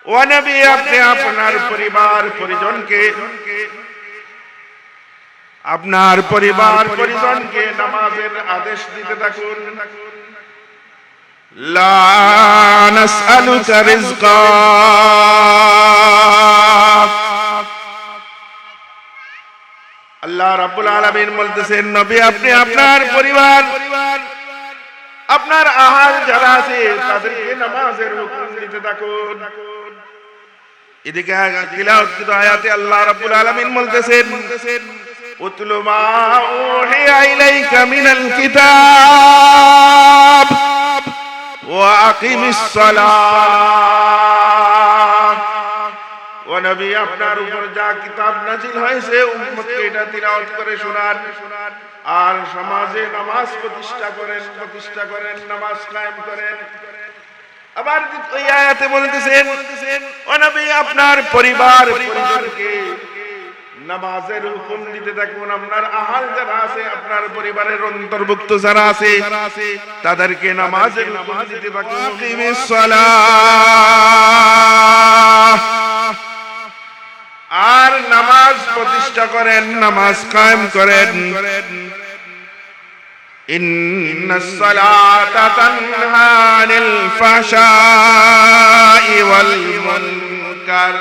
ও নবী, আপনি আপনার পরিবার পরিজনকে নামাজের আদেশ দিতে থাকুন। লা নাসআলুকা রিজকা, আল্লাহ রাব্বুল আলামিন বলতেছেন, নবী আপনি আপনার পরিবার, আপনার আহাল যারা আছে তাদেরকে নামাজের হুকুম দিতে থাকুন। এদিকে তিলাওয়াতকৃত আয়াতে আল্লাহ রাব্বুল আলামিন বলতেছেন, উতলু মা উহিয়া ইলাইকা মিনাল কিতাব ওয়া আকিমিস সালাহ। ও নবী, আপনার উপর যা কিতাব নাযিল হয়েছে উম্মতকে এটা তিলাওয়াত করে শোনান আর সমাজে নামাজ প্রতিষ্ঠা করেন, নামাজ কায়েম করেন। আবার ওই আয়াতে বলতেছেন, ও নবী আপনার পরিবার পরিজনকে নামাজের হুকুম দিতে থাকুন। আপনার আহাল যারা আছে, আপনার পরিবারের অন্তর্ভুক্ত যারা আছে তাদেরকে নামাজের হুকুম দিতে থাকুন। আকিমিস সালাহ, আর নামাজ প্রতিষ্ঠা করেন, নামাজ কায়েম করেন। ইন্নাস সালাতা তানহা আনিল ফাহশাই ওয়াল মুনকার,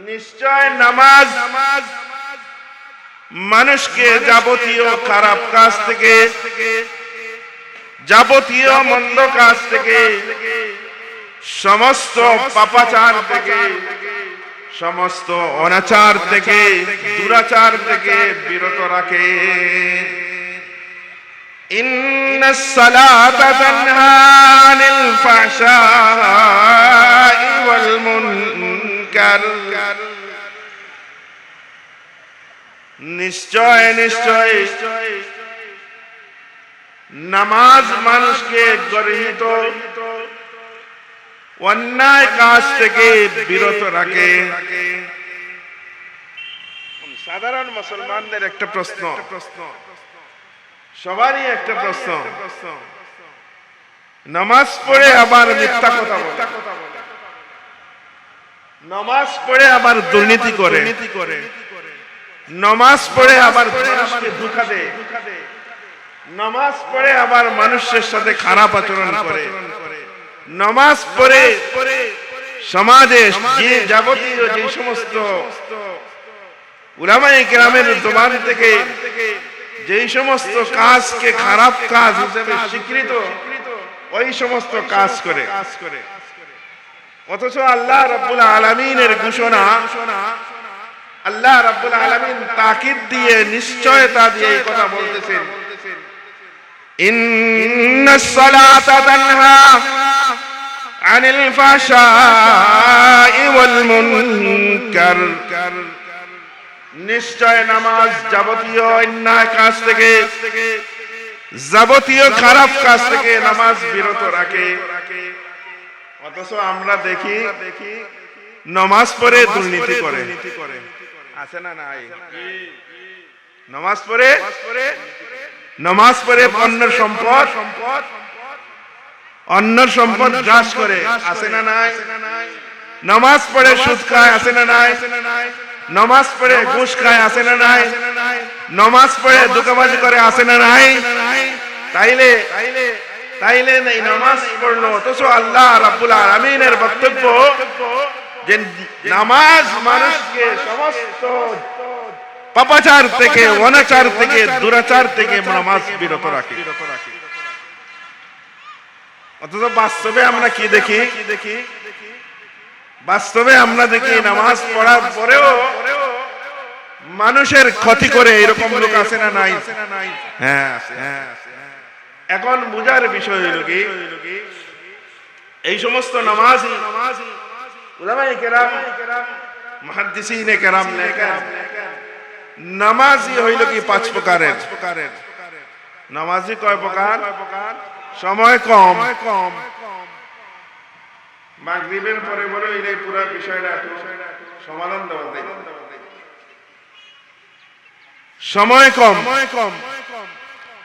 নিশ্চয় নামাজ মানুষকে যাবতীয় খারাপ কাজ থেকে, যাবতীয় মন্দ কাজ থেকে, সমস্ত পাপাচার থেকে, সমস্ত অনাচার থেকে, দুরাচার থেকে বিরত রাখে। ইন্নাস সালাতা তানহা আনিল ফাহশাই ওয়াল মুনকার, নিশ্চয় নিশ্চয় নামাজ মানুষকে গর্হিত অন্যায় কাজ থেকে বিরত রাখে। সাধারণ মুসলমানদের একটা প্রশ্ন, সবারই একটা প্রশ্ন, নামাজ পড়ে আবার মিথ্যা কথা বলে, নামাজ পড়ে আবার দুর্নীতি করে, নামাজ পড়ে আবার মানুষকে ধোঁকা দেয়, নামাজ পড়ে আবার মানুষের সাথে খারাপ আচরণ করে, নামাজ পড়ে সমাজে যে যাবতীয় যে সমস্ত উলামায়ে কেরামের জবান থেকে যে সমস্ত কাজকে খারাপ কাজ হিসেবে স্বীকৃত ওই সমস্ত কাজ করে। অথচ আল্লাহ রাব্বুল আলামিনের ঘোষণা, আল্লাহ রাব্বুল আলামিন তাকিদ দিয়ে, নিশ্চয়তা দিয়ে এই কথা বলতেছেন, ইন্নাস সালাতা তানহা আনিল ফাহশাই ওয়াল মুনকার, নিশ্চয় নামাজ যাবতীয় অন্যায় কাজ থেকে, যাবতীয় খারাপ কাজ থেকে নামাজ বিরত রাখে। অথচ আমরা দেখি নামাজ পড়ে দুর্নীতি করে, আছে না নাই? নামাজ পড়ে অন্যের সম্পদ গ্রাস করে, আছে না নাই? নামাজ পড়ে সুদ খায়, আছে না নাই? নামাজ পড়ে ঘুষ খায়, আছে না নাই? নামাজ পড়ে ধোঁকাবাজি করে, আছে না নাই? তাইলে এই নামাজ পড়লো, অথচ আল্লাহ রাব্বুল আলামিনের বক্তব্য যে নামাজ মানুষকে সমস্ত পাপাচার থেকে, অনাচার থেকে, দুরাচার থেকে নামাজ বিরত রাখে। অথচ বাস্তবে আমরা কি দেখি? বাস্তবে আমরা দেখি নামাজ পড়ার পরেও মানুষের ক্ষতি করে, এরকম লোক আছে না নাই? হ্যাঁ, এখন বুঝার বিষয় হইল কি, এই সমস্ত নামাজি উলামায়ে কেরাম, মুহাদ্দিসিনে কেরাম লেখেন, নামাজি হইল কি 5 প্রকারের। নামাজি কয় প্রকার? সময় কম, মাগরিবের পরে বলে এই পুরো বিষয়টা সমাধান দেওয়া যায়। সময় কম,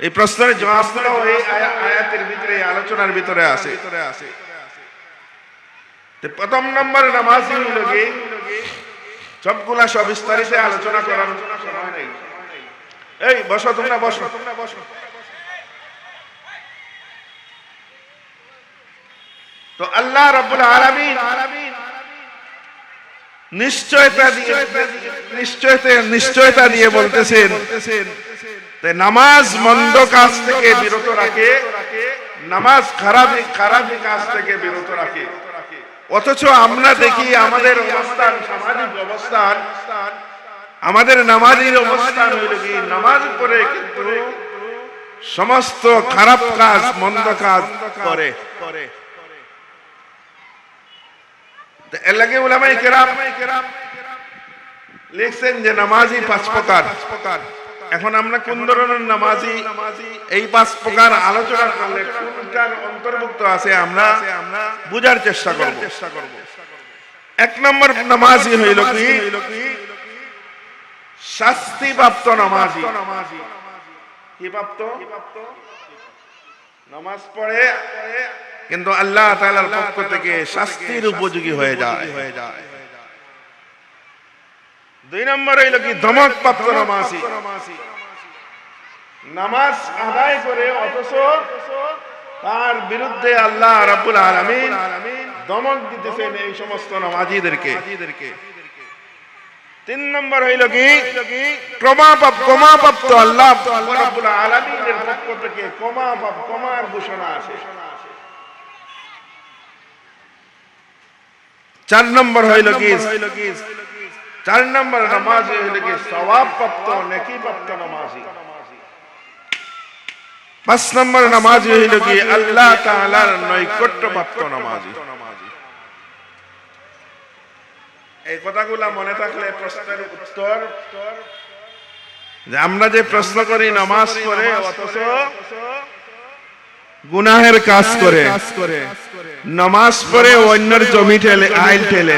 এই প্রশ্নের জবাব এই আয়াতের ভিতরে, আলোচনার ভিতরে আছে। প্রথম নম্বর নামাজি হইল কি, সবগুলা সবিস্তারিত আলোচনা করার সময় নেই। এই বসো, তোমরা বসো। তো আল্লাহ রাব্বুল আলামিন নিশ্চয়তা দিয়ে বলতেছেন নামাজ মন্দ কাজ থেকে বিরত রাখে, নামাজ খারাপ কাজ থেকে বিরত রাখে। অথচ আমরা দেখি আমাদের অবস্থান, সামাজিক অবস্থান, আমাদের নামাজের অবস্থান হইল কি, নামাজ পড়ে কিন্তু সমস্ত খারাপ কাজ, মন্দ কাজ করে। এর লাগে উলামায়ে কেরাম লিখছেন যে নামাজি 5 প্রকার। এখন আমরা কোন ধরনের নামাজি, এই 5 প্রকার আলোচনা করলে কোনটার অন্তর্ভুক্ত আছে আমরা বুঝার চেষ্টা করব। 1 নম্বর নামাজি হইল কি, শাস্তিপ্রাপ্ত নামাজি। কি প্রাপ্ত? নামাজ পড়ে কিন্তু আল্লাহ তাআলার পক্ষ থেকে শাস্তির উপযোগী হয়ে যায়। 2 নম্বর হইল কি, ধমকপ্রাপ্ত নামাজি। নামাজ আদায় করে অথচ তার বিরুদ্ধে আল্লাহ রাব্বুল আলামিন ধমক দিতেছেন এই সমস্ত নামাজীদেরকে। 3 নম্বর হইল কি, ক্ষমাপ্রাপ্ত। আল্লাহ রাব্বুল আলামিনের পক্ষ থেকে ক্ষমার ঘোষণা আছে। 4 নম্বর হইল কি, 4 নম্বর নামাজি হইল কি সওয়াবপ্রাপ্ত, নেকিপ্রাপ্ত নামাজি। 5 নম্বর নামাজি হইল কি আল্লাহ তাআলার নৈকট্যপ্রাপ্ত নামাজি। এই কথাগুলা মনে থাকলে প্রশ্নের উত্তর, যে আমরা যে প্রশ্ন করি নামাজ পড়ে অথচ গুনাহের কাজ করে, নামাজ পড়ে অন্যের জমি আইল ঠেলে,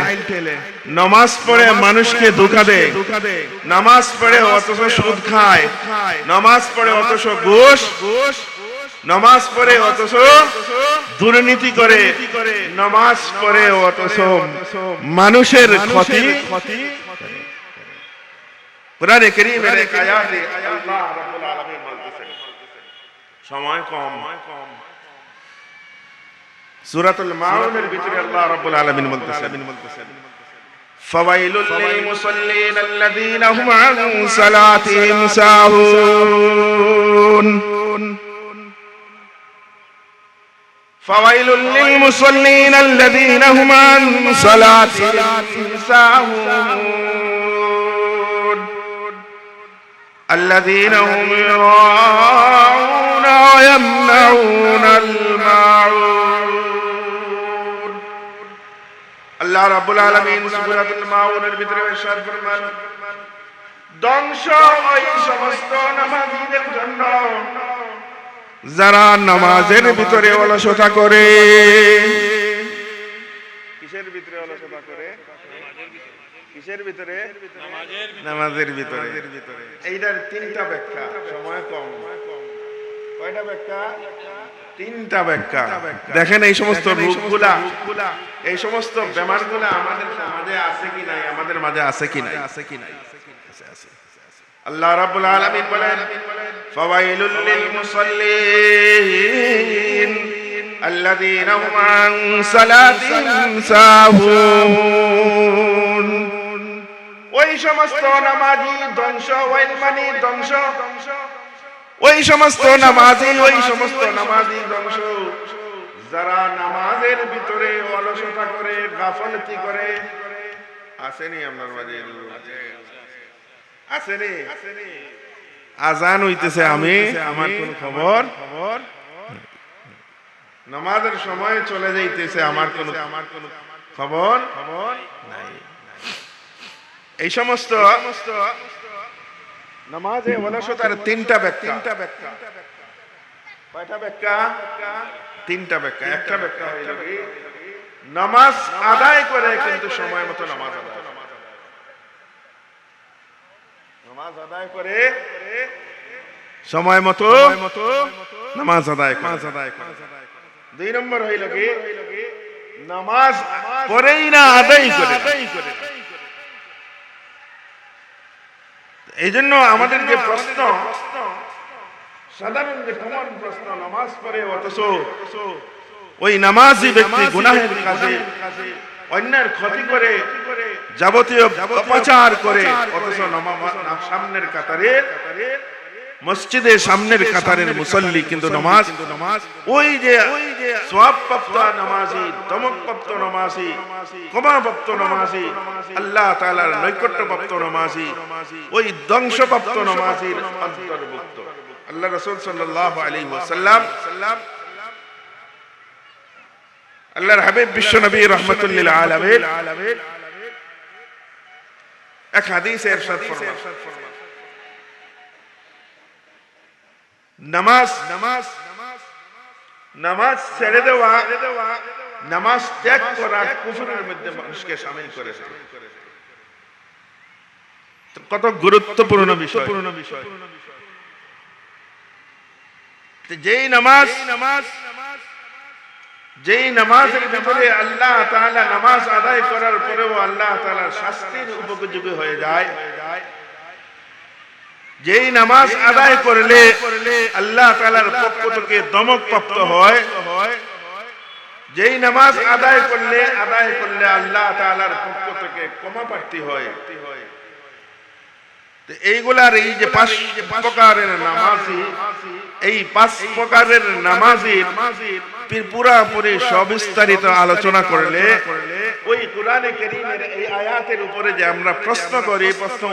নামাজ পড়ে মানুষকে ধোঁকা দেয়, নামাজ পড়ে অথচ সুদ খায়, নামাজ পড়ে অথচ ঘুষ, নামাজ পড়ে অথচ দুর্নীতি করে, নামাজ পড়ে অথচ মানুষের ক্ষতি। কুরআনে কারীমের এক আয়াতে আল্লাহ রাব্বুল আলামিন বলতেছেন, সময় কম, সূরাতুল মাউনের ভিতরে আল্লাহ রাব্বুল আলামিন বলতেছেন, ফাওয়াইলুল লিল মুসাল্লিন আল্লাযীনা হুম আন সালাতিহিম সাহুন। ফাওয়াইলুল লিল মুসাল্লিন আল্লাযীনা হুম আন সালাতিহিম সাহুন الذين هم يراءون ويمنعون الماعون। আল্লাহ রাব্বুল আলামিন সূরাতুল মাউনের ভিতরে ইরশাদ ফরমান, ধ্বংস ওই সমস্ত নামাজীদের জন্য যারা নামাজের ভিতরে অলসতা করে। কিসের ভিতরে অলসতা করে? কিসের ভিতরে? নামাজের ভিতরে। এইটার 3টা ব্যাখ্যা, সময় কম। কয়টা ব্যাখ্যা? 3টা ব্যাখ্যা। দেখেন এই সমস্ত রোগগুলা, এই সমস্ত বেমারগুলা আমাদের সমাজে আছে কি নাই, আমাদের মাঝে আছে কি নাই? আল্লাহ রাব্বুল আলামিন বলেন, ফাওয়াইলুল লিল মুসাল্লিন আল্লাযীনা হুম আন সালাতিহিম সাহুন। ওই সমস্ত নামাজি ধ্বংস, ওয়াইল মানে ধ্বংস, ওই সমস্ত নামাজি ধ্বংস যারা নামাজের ভিতরে অলসতা করে, গাফলতি করে। আসেনি আপনার মাঝে? আসেনি? আজান হইতেছে, আমি আমার কোন খবর, নামাজের সময় চলে যাইতেছে, আমার কোন খবর নাই। এই সমস্ত নামাজে অলসতার 3টা ব্যাখ্যা। কয়টা ব্যাখ্যা? 3টা ব্যাখ্যা। একটা ব্যাখ্যা হইল কি, নামাজ আদায় করে কিন্তু সময় মতো নামাজ আদায় করে, নামাজ আদায় করে সময় মতো নামাজ আদায় করে। 2 নম্বর হইল কি, নামাজ পড়েই না আদায় করে। এই জন্য আমাদের যে প্রশ্ন, সাধারণ যে কমন প্রশ্ন, নামাজ পড়ে অথচ ওই নামাজি ব্যক্তি গুনাহের কাজে অন্যের ক্ষতি করে, যাবতীয় অপচার করে, অথচ সামনের কাতারে, মসজিদের সামনের কাতারের মুসল্লি, কিন্তু নামাজ ওই যে সওয়াবপ্রাপ্ত নামাজি, দমকপ্রাপ্ত নামাজি, ক্ষমাপ্রাপ্ত নামাজি, আল্লাহ তাআলার নৈকট্যপ্রাপ্ত নামাজি, ওই ধ্বংসপ্রাপ্ত নামাজির অন্তর্ভুক্ত। আল্লাহ রাসূল সাল্লাল্লাহু আলাইহি ওয়াসাল্লাম, আল্লাহর হাবিব বিশ্ব নবী রাহমাতুল লিল আলামিন এক হাদিসে ইরশাদ ফরমান, নামাজ ছেড়ে দেওয়া, নামাজ ত্যাগ করা কুফরের মধ্যে মানুষকে শামিল করেছে। কত গুরুত্বপূর্ণ বিষয়। যেই নামাজের ভিতরে আল্লাহ তাআলা নামাজ আদায় করার পরেও আল্লাহ তাআলার শাস্তির উপযোগী হয়ে যায়, যেই নামাজ আদায় করলে আল্লাহ তাআলার পক্ষ থেকে দমকপ্রাপ্ত হয়, যেই নামাজ আদায় করলে আল্লাহ তাআলার পক্ষ থেকে ক্ষমা প্রার্থী হয়, এইগুলার এই যে 5 প্রকারের নামাজি, এই 5 প্রকারের নামাজির পুরাপুরি সবিস্তারিত আলোচনা করলে ওই কোরআনে কারীমের এই আয়াতের উপরে যে আমরা প্রশ্ন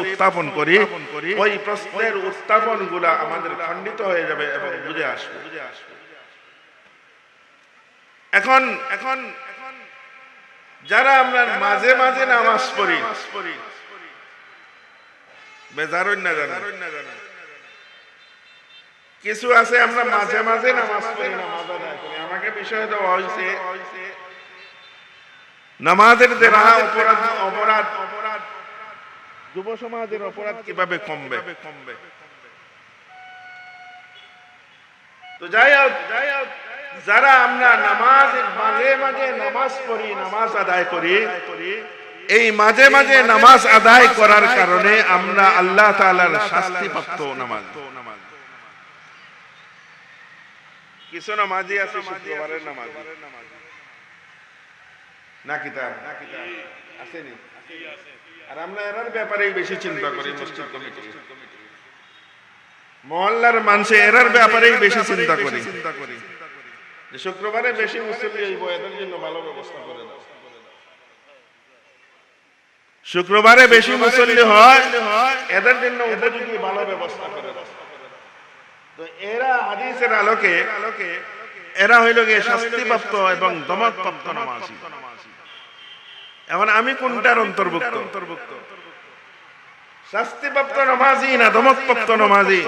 উত্থাপন করি, ওই প্রশ্নের উত্থাপনগুলা আমাদের খণ্ডিত হয়ে যাবে এবং বুঝে আসবে। এখন যারা আমরা মাঝে মাঝে নামাজ পড়ি, বেজারুন না জানেন, কিছু আছে আমরা মাঝে মাঝে নামাজ পড়ি, নামাজ আদায় করি। আমাকে বিষয় দেওয়া হয়েছে নামাজের দ্বারা অপরাধ যুব সমাজের অপরাধ কিভাবে কমবে। তো যাই হোক, যারা আমরা মাঝে মাঝে নামাজ পড়ি, নামাজ আদায় করি, এই মাঝে মাঝে নামাজ আদায় করার কারণে আমরা আল্লাহ তাআলার শাস্তিপ্রাপ্ত নামাজ। কিছু নামাজি আছে শুক্রবারের নামাজ না, কিতাব আসেনি, আর আমরা এরার ব্যাপারেই বেশি চিন্তা করি। মসজিদ কমিটি, মহল্লার মানুষ এরার ব্যাপারেই বেশি চিন্তা করি যে শুক্রবারে বেশি মুসল্লি হইব, এদের জন্য ভালো ব্যবস্থা করে দাও। শুক্রবারে বেশি মুসল্লি হয়, এদের জন্য উপযোগী ভালো ব্যবস্থা করে দাও। তো এরা হাদিসের আলোকে এরা হইল গিয়ে শাস্তিপ্রাপ্ত এবং দমকপ্রাপ্ত নামাজি। এখন আমি কোনটার অন্তর্ভুক্ত? শাস্তিপ্রাপ্ত নামাজি না দমকপ্রাপ্ত নামাজি,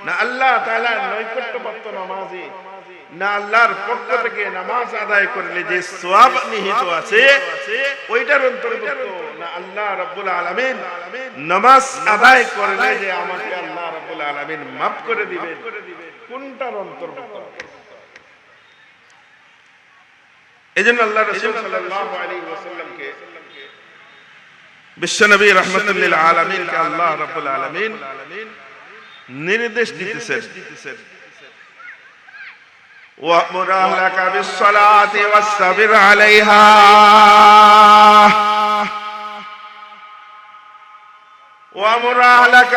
না আল্লাহ তাআলার নৈকট্যপ্রাপ্ত নামাজি, না আল্লাহর পক্ষ থেকে নামাজ আদায় করলে যে সওয়াব নিহিত আছে ওইটার অন্তর্ভুক্ত, না আল্লাহ রাব্বুল আলামিন নামাজ আদায় করলে যে আমাকে আল্লাহ রাব্বুল আলামিন মাফ করে দিবেন, কোনটার অন্তর্ভুক্ত? এজন্য আল্লাহ রাসূল সাল্লাল্লাহু আলাইহি ওয়াসাল্লামকে, বিশ্বনবী রাহমাতুল লিল আলামিন কে আল্লাহ রাব্বুল আলামিন নির্দেশ দিতেছেন, وَأْمُرْ أَهْلَكَ بِالصَّلَاةِ وَاصْطَبِرْ عَلَيْهَا وَأْمُرْ أَهْلَكَ,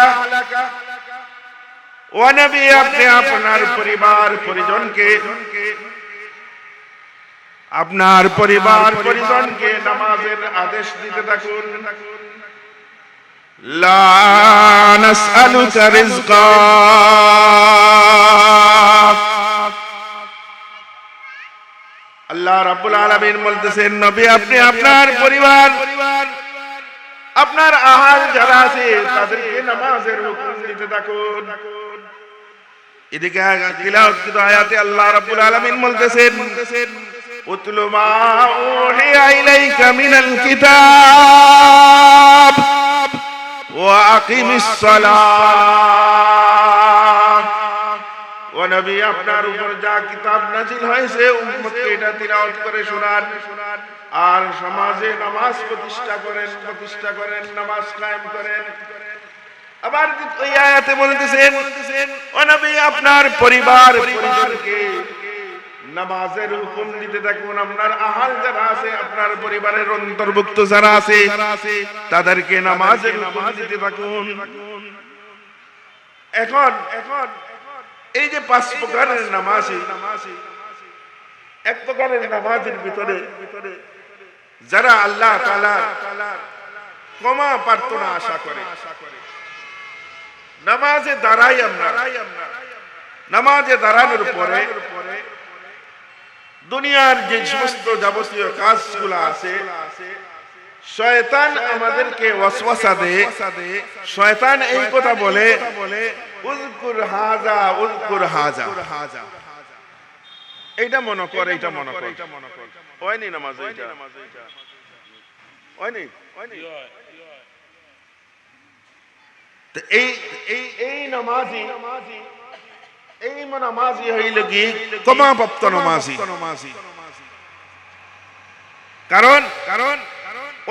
ও নবী আপনি আপনার পরিবার পরিজনকে নামাজের আদেশ দিতে থাকুন। লা নাসআলুকা রিজকা, আল্লাহ রাব্বুল আলামিন বলতেছেন নবী আপনি আপনার পরিবার, আপনার আহাল যারা আছে তাদেরকে নামাজের হুকুম দিতে থাকুন। এদিকে তিলাওয়াতকৃত আয়াতে আল্লাহ রাব্বুল আলামিন বলতেছেন উতলু মা উহিয়া ইলাইকা মিনাল কিতাব ওয়া আকিমিস সালাহ। ও নবী আপনার উপর যা কিতাব নাজিল হয়েছে উম্মতকে এটা তিলাওয়াত করে শোনান আর সমাজে নামাজ প্রতিষ্ঠা করেন নামাজ কায়েম করেন। আবার ওই আয়াতে বলতেছেন ও নবী আপনার পরিবারকে নামাজের হুকুম দিতে থাকুন, আপনার আহাল যারা আছে আপনার পরিবারের অন্তর্ভুক্ত যারা আছে তাদেরকে নামাজের হুকুম দিতে থাকুন। এখন এই যে 5 প্রকারের নামাজ, এক প্রকারের নামাজের ভিতরে যারা আল্লাহ তাআলার ক্ষমা প্রার্থনা আশা করে নামাজে দাঁড়াই আমরা, নামাজে দাঁড়ানোর পরে দুনিয়ার যে সমস্ত যাবতীয় কাজগুলো আছে শয়তান আমাদেরকে ওয়াসওয়াসা দেয়। শয়তান এই কথা বলে উযকুর হাযা, এইটা মনে কর, এইটা মনে কর, হয়নি নামাজ, এইটা হয়নি। তো এই নামাজি হইল কি ক্ষমাপ্রাপ্ত নামাজি। কারণ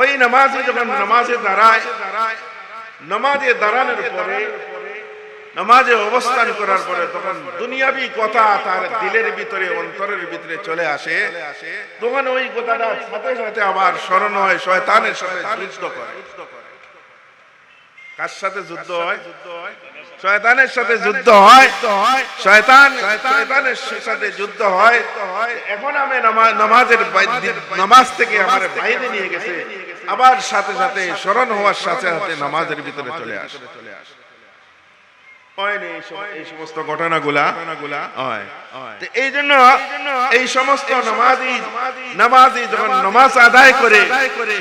ওই নামাজি যখন নামাজে দাঁড়ায়, নামাজে দাঁড়ানোর পরে নামাজে অবস্থান করার পরে তখন দুনিয়াবি কথা তার দিলের ভিতরে অন্তরের ভিতরে চলে আসে, তখন ওই কথাটা সাথে সাথে আবার স্মরণ হয়, শয়তানের সাথে যুদ্ধ করে। কার সাথে যুদ্ধ হয়? শয়তানের সাথে যুদ্ধ হয়। শয়তানের সাথে যুদ্ধ হয়। এখন আমি নামাজ থেকে আমার বাইরে নিয়ে গেছে, আবার সাথে সাথে স্মরণ হওয়ার সাথে সাথে নামাজের ভিতরে চলে আসে। এই সমস্ত ঘটনাগুলা হয়। এই জন্য এই সমস্ত নামাজি যখন নামাজ আদায় করে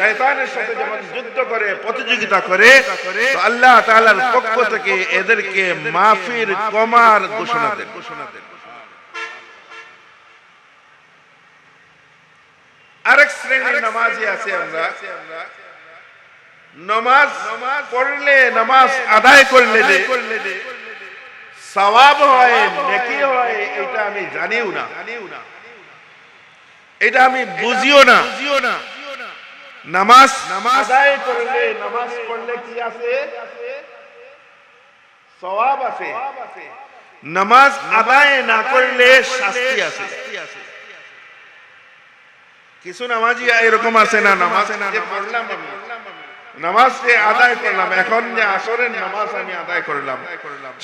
শয়তানের সাথে যখন যুদ্ধ করে, প্রতিযোগিতা করে, তো আল্লাহ তাআলার পক্ষ থেকে এদেরকে মাফির ক্ষমার ঘোষণা দেন। আরেক শ্রেণীর নামাজি আছে আমরা, নামাজ পড়লে, নামাজ আদায় করলে সওয়াব হয়, নেকি হয়, এটা আমি জানিও না, এটা আমি বুঝিও না। নামাজ আদায় করলে, নামাজ পড়লে কি আছে? সওয়াব আছে। নামাজ আদায় না করলে শাস্তি আছে। কিছু নামাজি এরকম আছে না, নামাজ পড়লাম, নামাজ আদায় করলাম, এখন যে আসরের নামাজ আমি আদায় করলাম,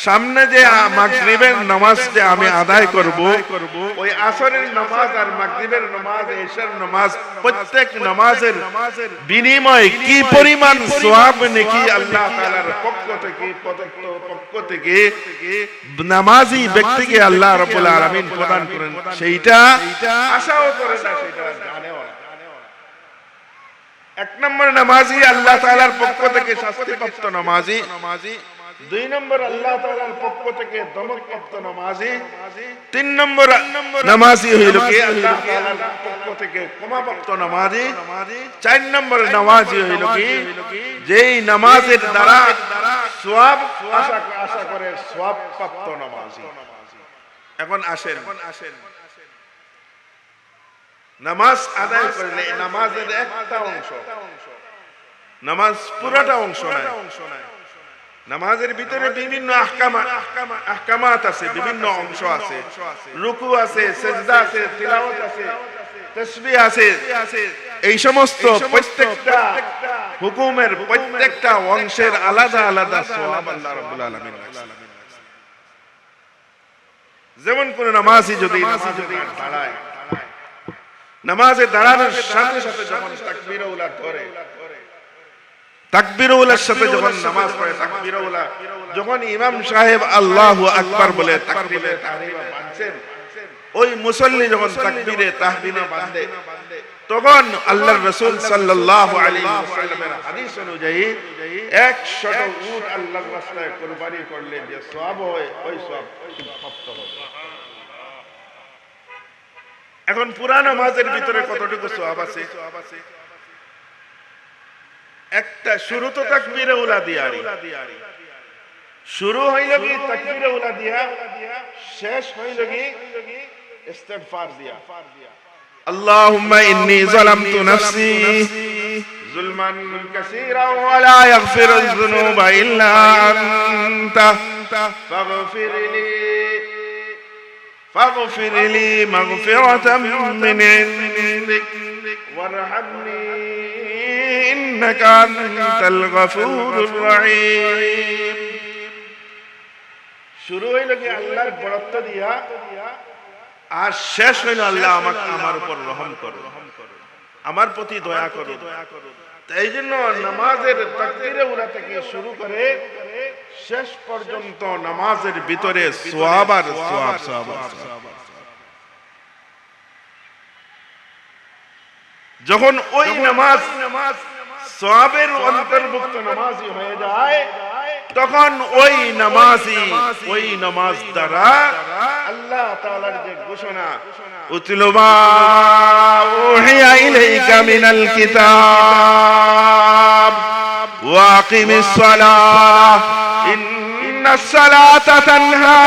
সামনে যে মাগরিবের নামাজ যে আমি আদায় করব, ওই আসরের নামাজ আর মাগরিবের নামাজ, এশার নামাজ, প্রত্যেক নামাজের বিনিময়ে কি পরিমাণ সওয়াব নেকি আল্লাহ তাআলার পক্ষ থেকে নামাজি ব্যক্তিকে আল্লাহ রাব্বুল আলামিন প্রদান করেন, সেইটা আশাও করে না, সেটা জানেও না। এক নম্বর নামাজি আল্লাহ তাআলার পক্ষ থেকে শাস্তিপ্রাপ্ত নামাজি, 2 নম্বর আল্লাহ তাআলার পক্ষ থেকে দমকপ্রাপ্ত নামাজি, 3 নম্বর নামাজি হইল কি আল্লাহ তাআলার পক্ষ থেকে ক্ষমাপ্রাপ্ত নামাজি, 4 নম্বর নামাজি হইল কি যেই নামাজের দ্বারা সওয়াব আশা করে সওয়াব প্রাপ্ত নামাজি। এখন আসেন, নামাজ আদায় করলে নামাজের একটা অংশ, নামাজ পুরোটা অংশ নয়। নামাজের ভিতরে বিভিন্ন আহকামাত আছে, বিভিন্ন অংশ আছে, রুকু আছে, সিজদা আছে, তিলাওয়াত আছে, তাসবিহ আছে। এই সমস্ত প্রত্যেকটা হুকুমের প্রত্যেকটা অংশের আলাদা আলাদা সওয়াব আল্লাহ রাব্বুল আলামিন রাখছেন। যেমন কোন নামাজি যদি দাঁড়ায়, নামাজে দাঁড়ানোর সাথে সাথে যখন তাকবীরে উলা করে, তাকবীরে উলার সাথে যখন নামাজ পড়ে, তাকবীরে উলা যখন ইমাম সাহেব আল্লাহু আকবার বলে তাকবীরে তাহরিমা বাঁধছেন, ওই মুসল্লি যখন তাকবীরে তাহরিমা বাঁধে, তখন আল্লাহর রাসূল সাল্লাল্লাহু আলাইহি ওয়াসাল্লামের হাদিস অনুযায়ী 100টা উট আল্লাহর রাস্তায় কুরবানি করলে যে সওয়াব হয়, ওই সওয়াব প্রাপ্ত হবে। এখন পুরা নামাজের ভিতরে কতটুকু সওয়াব আছে? একটা শুরু তো তাকবীরে উলা দিয়ারি, শুরু হইল কি তাকবীরে উলা দিয়া, শেষ হইল কি ইস্তিগফার দিয়া। আল্লাহুম্মা ইন্নী যালামতু নাফসি যুলমান কাসীরা ওয়া লা ইয়াগফিরুয যুনুবা ইল্লা আনতা ফাগফির লি মাগফিরাতাম মিন ইনদিক ওয়ারহামনি ইন্নাকা আনতাল গফুরুর রহিম। শুরু হইল কি আল্লাহর বরত্ব দিয়া, আর শেষ হইল আল্লাহ আমাকে আমার উপর রহম করো, আমার প্রতি দয়া করো। এই জন্য নামাজের তাকবীরে উলা থেকে শুরু করে শেষ পর্যন্ত নামাজের ভিতরে সওয়াব আর সওয়াব। যখন ওই নামাজ সওয়াবের অন্তর্ভুক্ত নামাজই হয়ে যায়, তখন ওই নামাজ দ্বারা আল্লাহ তাআলার যে ঘোষণা উতলু মা উহিয়া ইলাইকা মিনাল কিতাব ওয়া আকিমিস সালাহ ইন্নাস সালাতা তানহা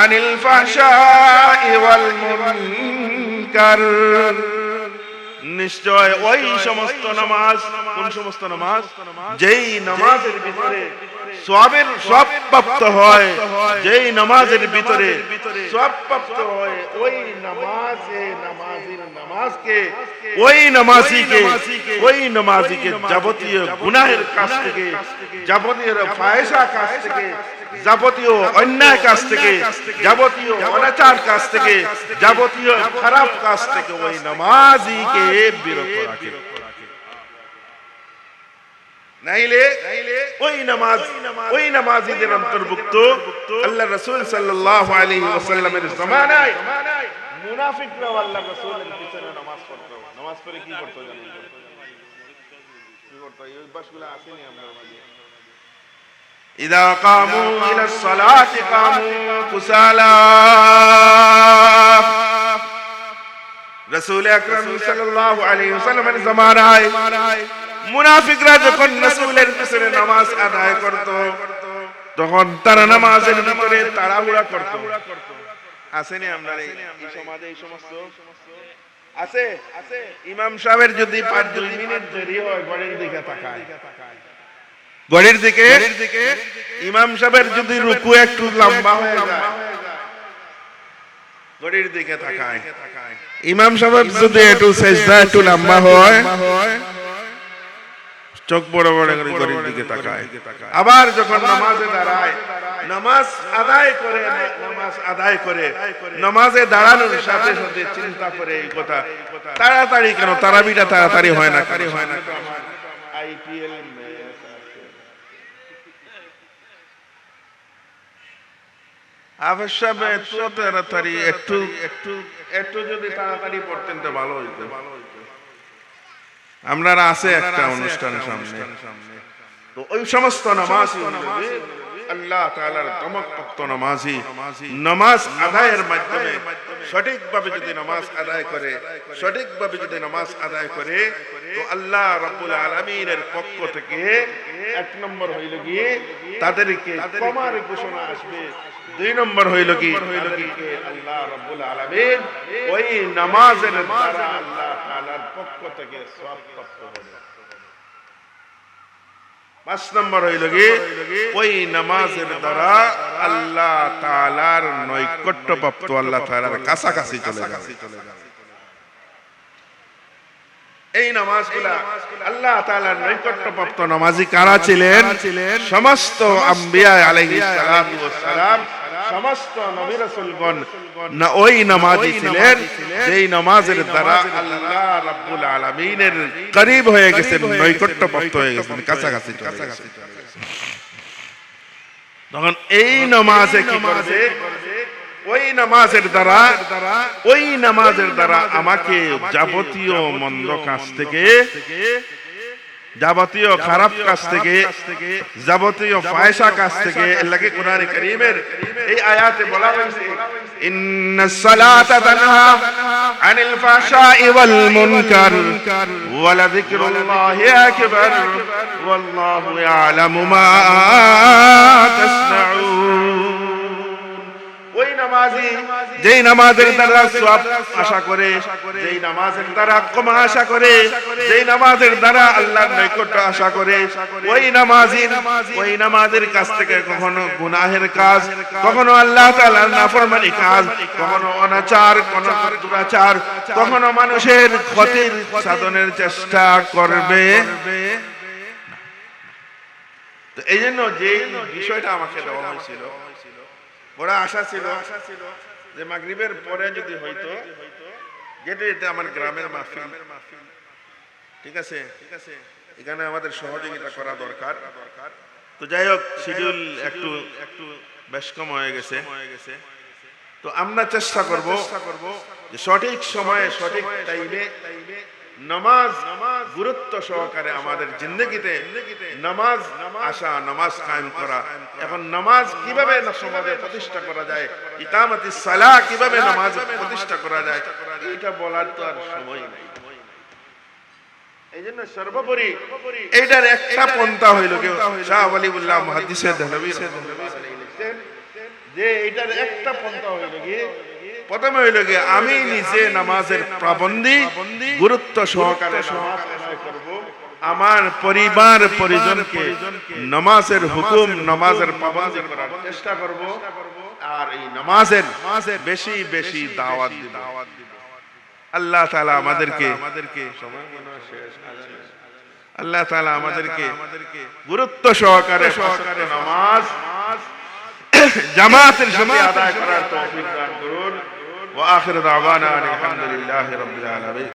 আনিল ফাহশাই ওয়াল মুনকার। নিশ্চয় ওই সমস্ত নামাজ, কোন সমস্ত নামাজ? যেই নামাজের ভিতরে সওয়াবের সওয়াব প্রাপ্ত হয়, যেই নামাজের ভিতরে সওয়াব প্রাপ্ত হয়, ওই নামাজিকে যাবতীয় গুনাহের কাজ থেকে, যাবতীয় ফাহিশা কাজ থেকে, যাবতীয় অন্যায় কাজ থেকে, যাবতীয় অনাচার কাজ থেকে, যাবতীয় খারাপ কাজ থেকে ওই নামাজিকে বিরত রাখে। নাইলে ওই নামাজীদের অন্তর্ভুক্ত। আল্লাহ রাসূল সাল্লাল্লাহু আলাইহি ওয়াসাল্লামের জামানায় মুনাফিকরাও আল্লাহ রাসূলের পিছনে নামাজ পড়তো। নামাজ পড়ে কি করতো জানেন? কি করতো? এই অভ্যাসগুলো আসেনি আপনার মাঝে। ইযা কামু ইলাস সালাতি কামু কুসালা। রাসূল আকরাম সাল্লাল্লাহু আলাইহি ওয়াসাল্লামের জামানায় মুনাফিকরা যখন রাসূলের পিছনে নামাজ আদায় করত, তখন তারা নামাজের ভিতরে তাড়াহুড়া করত। আসেনি আমরা এই সমাজে এই সমস্ত আছে? ইমাম সাহেবের যদি 5-2 মিনিট দেরি হয়, ঘড়ির দিকে তাকায়, ঘড়ির দিকে। ইমাম সাহেবের যদি রুকু একটু লম্বা হয়ে যায়, ঘড়ির দিকে তাকায়। ইমাম সাহেব যদি একটু সিজদা একটু লম্বা হয়, চোখ বড় বড় করে ঘড়ির দিকে তাকায়। আবার যখন নামাজে দাঁড়ায়, নামাজ আদায় করে নামাজে দাঁড়ানোর সাথে সাথে চিন্তা করে এই কথা, তাড়াতাড়ি কেন তারাবিটা তাড়াতাড়ি হয় না? আইপিএল তাড়াতাড়ি একটু যদি তাড়াতাড়ি পড়তেন তো ভালো হইতো। আমরা আছে একটা অনুষ্ঠানের সামনে, তো ওই সমস্ত নামাজ আল্লাহ তাআলার দমকপ্রাপ্ত নামাজি নামাজ আদায়ের মাধ্যমে সঠিকভাবে যদি নামাজ আদায় করে, তো আল্লাহ রাব্বুল আলামিনের পক্ষ থেকে 1 নম্বর হইল গিয়ে তাদেরকে ক্ষমার ঘোষণা আসবে। 2 নম্বর হইল কি আল্লাহ রাব্বুল আলামিন ওই নামাজের দ্বারা আল্লাহ তাআলার পক্ষ থেকে সওয়াব প্রাপ্ত হবে। 5 নম্বর হইল কি ওই নামাজের দ্বারা আল্লাহ তাআলার নৈকট্য প্রাপ্ত, আল্লাহ তাআলার কাছাকাছি চলে যাবে। এই নামাজগুলা আল্লাহ তাআলার নৈকট্যপ্রাপ্ত নামাজি কারা ছিলেন? সমস্ত আম্বিয়া আলাইহিস সালাতু ওয়াস সালাম, সমস্ত নবী রাসূলগণ ওই নামাজি ছিলেন যেই নামাজের দ্বারা আল্লাহ রাব্বুল আলামিনের করিব হয়ে গেছেন, নৈকট্যপ্রাপ্ত হয়ে গেছেন, কাছাকাছি চলে গেছেন। তখন এই নামাজে কি করবে? ওই নামাজের দ্বারা আমাকে যাবতীয় মন্দ কাজ থেকে যাবতীয় খারাপ কাজ থেকে, যাবতীয় ফায়সা কাজ থেকে। আল্লাহকে কোরআনে কারীমের এই আয়াতে বলা হয়েছে, ইন্নাস সালাতা তানহা আনিল ফাহশাই ওয়াল মুনকার ওয়া লাযিকরুল্লাহি আকবার ওয়াল্লাহু ইয়ালামু মা তাসনাউন। ওই নামাজি যেই নামাজের দ্বারা সওয়াব আশা করে, যেই নামাজের দ্বারা ক্ষমা আশা করে, যেই নামাজের দ্বারা আল্লাহর নৈকট্য আশা করে, ওই নামাজের কাছ থেকে কখনো গুনাহের কাজ, কখনো আল্লাহ তাআলার নাফরমানি কাজ, কখনো অনাচার, কখনো দুরাচার, কখনো মানুষের ক্ষতির সাধনের চেষ্টা করবে। তো এই জন্য যে বিষয়টা আমাকে দেওয়া হয়েছিল, বড় আশা ছিল যে মাগরিবের পরে যদি হয়তো, যেটা এটা আমার গ্রামের মাহফিল, ঠিক আছে, এখানে আমাদের সহযোগিতা করা দরকার। তো যাই হোক, শিডিউল একটু বেশ কম হয়ে গেছে। তো আমরা চেষ্টা করব যে সঠিক সময়ে সঠিক টাইমে নামাজ গুরুত্ব সহকারে আমাদের জিন্দগিতে নামাজ আসা, নামাজ কায়েম করা। এখন নামাজ কিভাবে সমাজে প্রতিষ্ঠা করা যায়, ইকামতিস সালাহ কিভাবে নামাজ প্রতিষ্ঠা করা যায়, এটা বলার তো আর সময় নেই। এই জন্য সর্বোপরি এইটার একটা পন্থা হইল কি শাহ ওয়ালিউল্লাহ মুহাদ্দিসে দেহলভী যে এইটার একটা পন্থা হইল কি, প্রথমে হইল কি আমি নিজে নামাজের পাবন্দি গুরুত্ব সহকারে নামাজ আদায় করব, আমার পরিবার পরিজনকে নামাজের হুকুম, নামাজের পাবন্দি করার চেষ্টা করব, আর এই নামাজের বেশি বেশি দাওয়াত দিব। আল্লাহ তাআলা আমাদেরকে আল্লাহ তাআলা আমাদেরকে গুরুত্ব সহকারে নামাজ জামাতের সাথে আদায় করার তৌফিক দান করুন। ওয়া আখিরু দাওয়ানা আলহামদুলিল্লাহি রাব্বিল আলামিন।